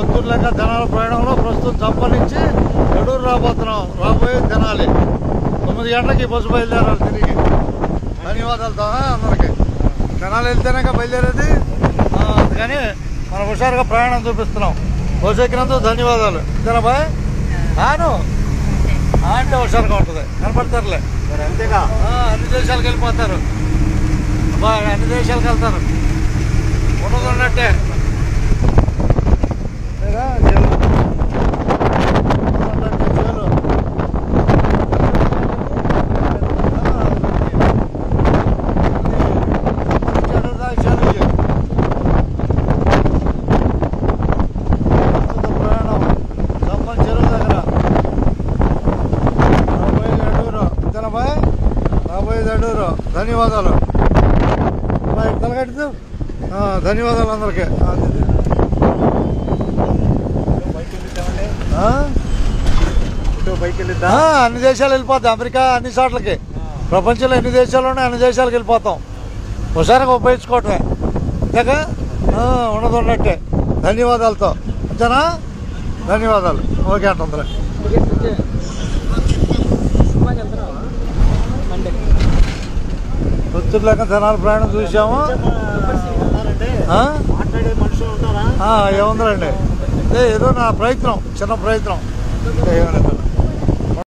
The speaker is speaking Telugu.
పొద్దున్న లేక తెనాలి ప్రయాణంలో ప్రస్తుతం చంప నుంచి ఎడూరు రాబోతున్నాం. రాబోయే తెనాలి 9 గంటలకి బస్సు బయలుదేరాలి తిరిగి. ధన్యవాదాలతో అందరికి. తెనాలి వెళ్తేనే బయలుదేరేది, అందుకని మనం హుషారుగా ప్రయాణం చూపిస్తున్నాం. బస్సు ఎక్కినందుకు ధన్యవాదాలు. ఇంతేనా బాయ్? కాను అంటే హుషారుగా ఉంటుంది, కనపడతారులే. అంతేగా అన్ని దేశాలకు వెళ్ళిపోతారు, అన్ని దేశాలకు వెళ్తారు. ఉన్నట్టే ధన్యవాదాలు. తలగట్టు ధన్యవాదాలు అందరికీ. అన్ని దేశాలు వెళ్ళిపోతాం. అమెరికా అన్ని చోట్లకి, ప్రపంచంలో ఎన్ని దేశాలు ఉన్నాయి అన్ని దేశాలకు వెళ్ళిపోతాం. హుషారుగా ఉపయోగించుకోవటమే. అంతేగా ఉన్నట్టే. ధన్యవాదాలతో అంతేనా? ధన్యవాదాలు. ఓకే అంట అందరూ. పొద్దున్న లేక తెనాలి ప్రయాణం చూసాము. ఏముందండి, ఏదో నా ప్రయత్నం, చిన్న ప్రయత్నం.